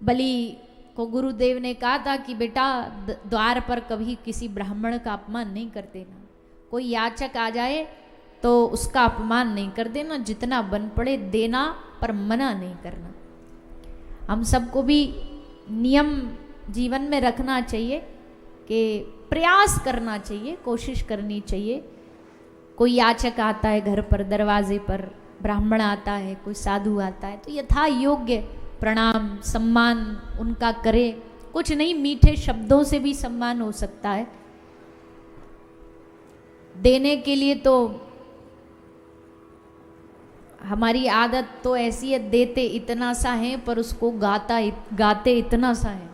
बलि को गुरुदेव ने कहा था कि बेटा द्वार पर कभी किसी ब्राह्मण का अपमान नहीं कर देना, कोई याचक आ जाए तो उसका अपमान नहीं कर देना, जितना बन पड़े देना पर मना नहीं करना। हम सबको भी नियम जीवन में रखना चाहिए कि प्रयास करना चाहिए, कोशिश करनी चाहिए। कोई याचक आता है घर पर, दरवाजे पर ब्राह्मण आता है, कोई साधु आता है, तो यथा योग्य प्रणाम सम्मान उनका करे। कुछ नहीं, मीठे शब्दों से भी सम्मान हो सकता है। देने के लिए तो हमारी आदत तो ऐसी है, देते इतना सा है पर उसको गाते इतना सा है।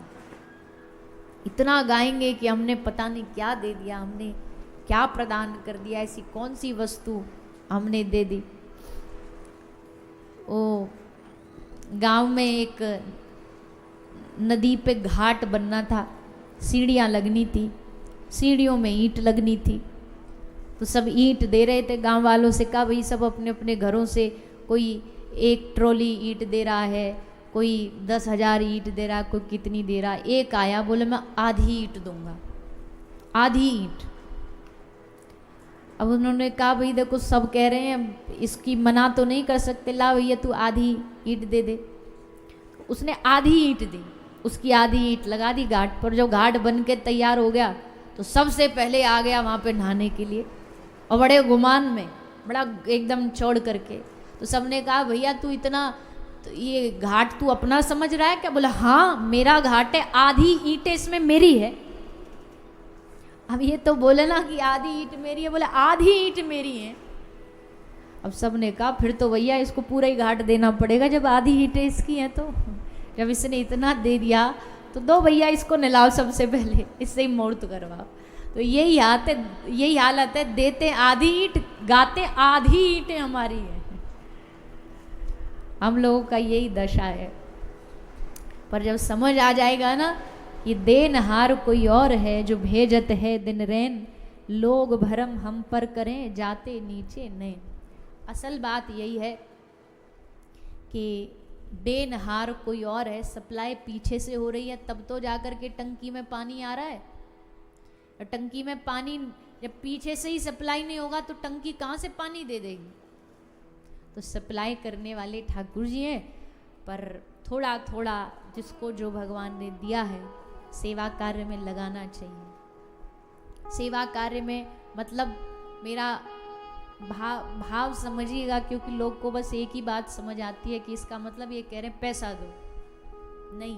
इतना गाएंगे कि हमने पता नहीं क्या दे दिया, हमने क्या प्रदान कर दिया, ऐसी कौन सी वस्तु हमने दे दी। ओ गांव में एक नदी पे घाट बनना था, सीढ़ियाँ लगनी थी, सीढ़ियों में ईंट लगनी थी, तो सब ईंट दे रहे थे। गांव वालों से कहा भाई सब अपने अपने घरों से, कोई 1 ट्रॉली ईंट दे रहा है, कोई 10,000 ईंट दे रहा है, कोई कितनी दे रहा है। एक आया बोले मैं आधी ईंट दूंगा, आधी ईंट। अब उन्होंने कहा भाई देखो सब कह रहे हैं, इसकी मना तो नहीं कर सकते, ला भैया तू आधी ईंट दे दे। उसने आधी ईंट दी, उसकी आधी ईंट लगा दी घाट पर। जो घाट बन के तैयार हो गया तो सबसे पहले आ गया वहाँ पे नहाने के लिए, और बड़े गुमान में, बड़ा एकदम चौड़ करके। तो सबने कहा भैया तू इतना, तो ये घाट तू अपना समझ रहा है क्या? बोला हाँ मेरा घाट है, आधी ईंटें इसमें मेरी है। अब ये तो बोले ना कि आधी ईंट मेरी है, बोले आधी ईंट मेरी है। अब सबने कहा फिर तो भैया इसको पूरा ही घाट देना पड़ेगा, जब आधी ईंटें इसकी हैं तो। जब इसने इतना दे दिया तो दो भैया इसको नहलाओ सबसे पहले, इससे ही मूर्त करवाओ। तो यही हालत है, देते आधी ईंट, गाते आधी ईंटें हमारी है। हम लोगों का यही दशा है। पर जब समझ आ जाएगा ना, ये देनहार कोई और है जो भेजत है दिन रैन, लोग भरम हम पर करें जाते नीचे नैन। असल बात यही है कि देनहार कोई और है, सप्लाई पीछे से हो रही है, तब तो जाकर के टंकी में पानी आ रहा है। और टंकी में पानी जब पीछे से ही सप्लाई नहीं होगा तो टंकी कहाँ से पानी दे देगी? तो सप्लाई करने वाले ठाकुर जी हैं, पर थोड़ा थोड़ा जिसको जो भगवान ने दिया है सेवा कार्य में लगाना चाहिए। सेवा कार्य में मतलब मेरा भाव समझिएगा, क्योंकि लोग को बस एक ही बात समझ आती है कि इसका मतलब ये कह रहे हैं पैसा दो। नहीं,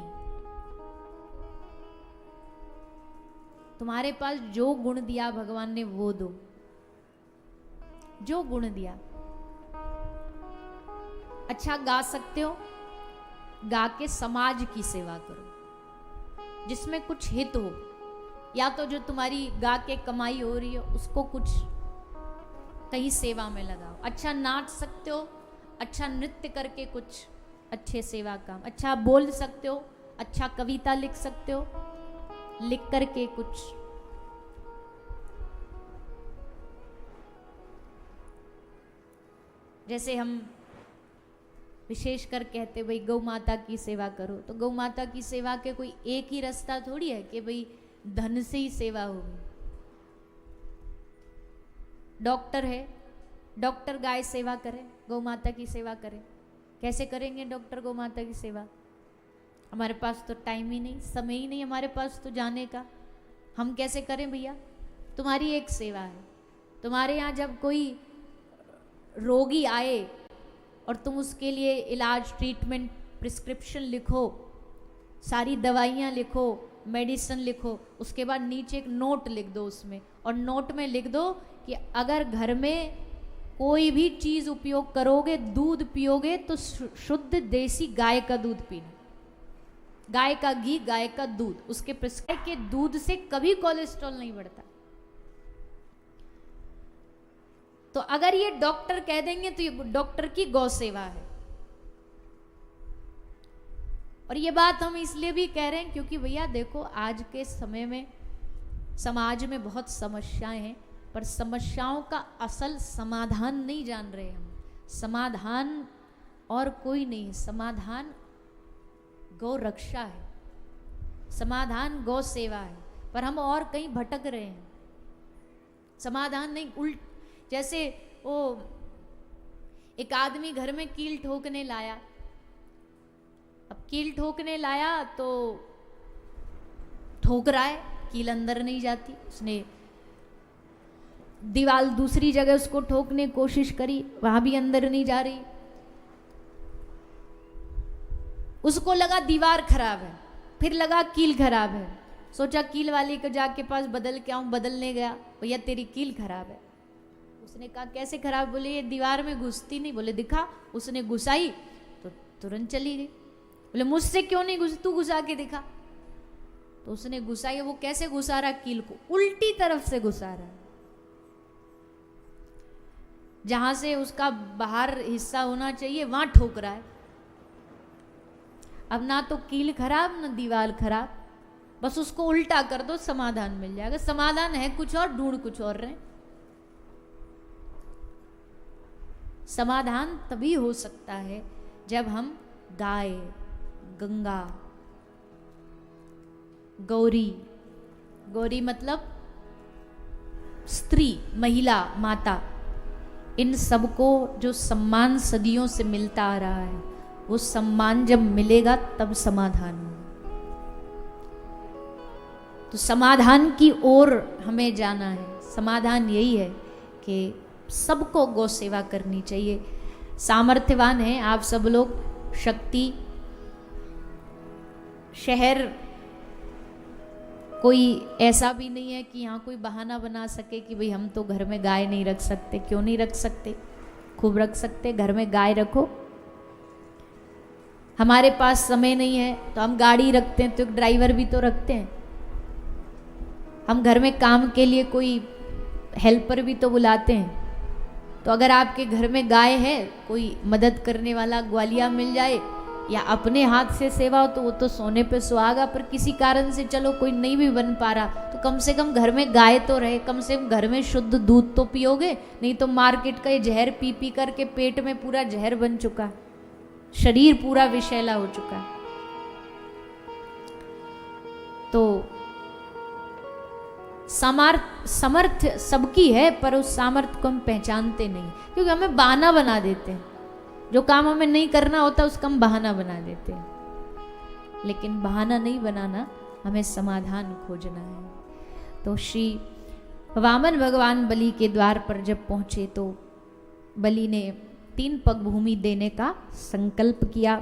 तुम्हारे पास जो गुण दिया भगवान ने वो दो, जो गुण दिया। अच्छा गा सकते हो, गा के समाज की सेवा करो जिसमें कुछ हित हो, या तो जो तुम्हारी गा के कमाई हो रही है उसको कुछ कहीं सेवा में लगाओ। अच्छा नाच सकते हो, अच्छा नृत्य करके कुछ अच्छे सेवा काम, अच्छा बोल सकते हो, अच्छा कविता लिख सकते हो, लिख करके कुछ। जैसे हम विशेषकर कहते भाई गौ माता की सेवा करो, तो गौ माता की सेवा के कोई एक ही रास्ता थोड़ी है कि भाई धन से ही सेवा होगी। डॉक्टर है, डॉक्टर गाय सेवा करे, गौ माता की सेवा करे, कैसे करेंगे डॉक्टर गौ माता की सेवा? हमारे पास तो टाइम ही नहीं, समय ही नहीं हमारे पास तो जाने का, हम कैसे करें भैया? तुम्हारी एक सेवा है, तुम्हारे यहाँ जब कोई रोगी आए और तुम उसके लिए इलाज, ट्रीटमेंट, प्रिस्क्रिप्शन लिखो, सारी दवाइयाँ लिखो, मेडिसिन लिखो, उसके बाद नीचे एक नोट लिख दो उसमें, और नोट में लिख दो कि अगर घर में कोई भी चीज़ उपयोग करोगे, दूध पियोगे तो शुद्ध देसी गाय का दूध पीना, गाय का घी, गाय का दूध, उसके गाय के दूध से कभी कोलेस्ट्रॉल नहीं बढ़ता। तो अगर ये डॉक्टर कह देंगे तो ये डॉक्टर की गौ सेवा है। और ये बात हम इसलिए भी कह रहे हैं क्योंकि भैया देखो आज के समय में समाज में बहुत समस्याएं हैं, पर समस्याओं का असल समाधान नहीं जान रहे हम। समाधान और कोई नहीं, समाधान गौ रक्षा है, समाधान गौ सेवा है, पर हम और कहीं भटक रहे हैं। समाधान नहीं, उल्ट, जैसे वो एक आदमी घर में कील ठोकने लाया, अब कील ठोकने लाया तो ठोक रहा है, कील अंदर नहीं जाती, उसने दीवार दूसरी जगह उसको ठोकने कोशिश करी, वहां भी अंदर नहीं जा रही, उसको लगा दीवार खराब है, फिर लगा कील खराब है, सोचा कील वाली को जाके पास बदल के आऊं, बदलने गया, भैया तेरी कील खराब है। उसने कहा कैसे खराब? बोले ये दीवार में घुसती नहीं। बोले दिखा। उसने घुसाई तो तुरंत चली गई। बोले मुझसे क्यों नहीं घुस, तू घुसा के दिखा। तो उसने घुसाई, वो कैसे घुसा रहा? कील को उल्टी तरफ से घुसा रहा है, जहां से उसका बाहर हिस्सा होना चाहिए वहां ठोक रहा है। अब ना तो कील खराब ना दीवार खराब, बस उसको उल्टा कर दो, समाधान मिल जाएगा। समाधान है कुछ और, ढूंढ कुछ और रहे। समाधान तभी हो सकता है जब हम गाय, गंगा, गौरी, गौरी मतलब स्त्री, महिला, माता, इन सबको जो सम्मान सदियों से मिलता आ रहा है, वो सम्मान जब मिलेगा तब समाधान होगा। तो समाधान की ओर हमें जाना है। समाधान यही है कि सबको गौ सेवा करनी चाहिए। सामर्थ्यवान हैं आप सब लोग, शक्ति, शहर कोई ऐसा भी नहीं है कि यहाँ कोई बहाना बना सके कि भाई हम तो घर में गाय नहीं रख सकते। क्यों नहीं रख सकते? खूब रख सकते, घर में गाय रखो। हमारे पास समय नहीं है तो हम गाड़ी रखते हैं, तो एक ड्राइवर भी तो रखते हैं। हम घर में काम के लिए कोई हेल्पर भी तो बुलाते हैं। तो अगर आपके घर में गाय है, कोई मदद करने वाला ग्वालिया मिल जाए या अपने हाथ से सेवा हो, तो वो तो सोने पे सुहागा। पर किसी कारण से चलो कोई नहीं भी बन पा रहा, तो कम से कम घर में गाय तो रहे, कम से कम घर में शुद्ध दूध तो पियोगे। नहीं तो मार्केट का ये जहर पी पी करके पेट में पूरा जहर बन चुका, शरीर पूरा विषैला हो चुका। तो सामर्थ्य सबकी है, पर उस सामर्थ्य को हम पहचानते नहीं, क्योंकि हमें बहाना बना देते हैं। जो काम हमें नहीं करना होता उसका हम बहाना बना देते हैं। लेकिन बहाना नहीं बनाना, हमें समाधान खोजना है। तो श्री वामन भगवान बलि के द्वार पर जब पहुंचे तो बलि ने 3 पग भूमि देने का संकल्प किया।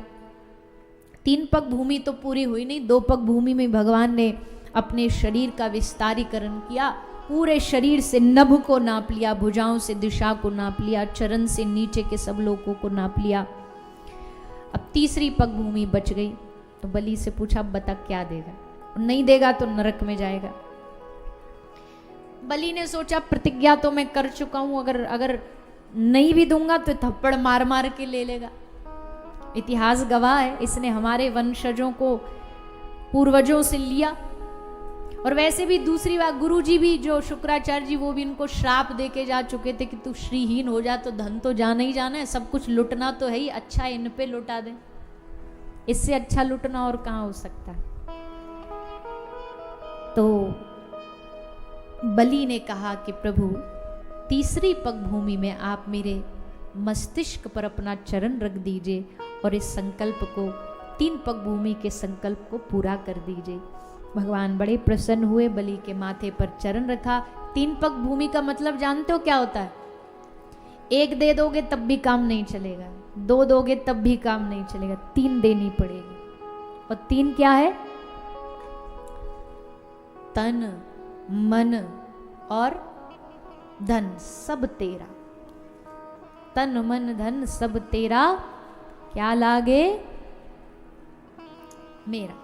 3 पग भूमि तो पूरी हुई नहीं, 2 पग भूमि में भगवान ने अपने शरीर का विस्तारीकरण किया। पूरे शरीर से नभ को नाप लिया, भुजाओं से दिशा को नाप लिया, चरण से नीचे के सब लोगों को नाप लिया। अब 3री पग भूमि बच गई। तो बलि से पूछा बता क्या देगा, नहीं देगा तो नरक में जाएगा। बलि ने सोचा प्रतिज्ञा तो मैं कर चुका हूं, अगर नहीं भी दूंगा तो थप्पड़ मार मार के ले लेगा। इतिहास गवाह है, इसने हमारे वंशजों को पूर्वजों से लिया। और वैसे भी दूसरी बात, गुरुजी भी जो शुक्राचार्य जी, वो भी इनको श्राप दे के जा चुके थे कि तू श्रीहीन हो जा तो धन तो जाना ही जाना है, सब कुछ लुटना तो है ही, अच्छा इन पे लुटा दे। इससे अच्छा लुटना और कहाँ हो सकता है। तो बलि ने कहा कि प्रभु 3री पग भूमि में आप मेरे मस्तिष्क पर अपना चरण रख दीजिए और इस संकल्प को, 3 पग भूमि के संकल्प को पूरा कर दीजिए। भगवान बड़े प्रसन्न हुए, बलि के माथे पर चरण रखा। 3 पग भूमि का मतलब जानते हो क्या होता है? 1 दे दोगे तब भी काम नहीं चलेगा, 2 दोगे तब भी काम नहीं चलेगा, 3 देनी पड़ेगी। और 3 क्या है? तन, मन और धन सब तेरा। तन मन धन सब तेरा, क्या लागे? मेरा।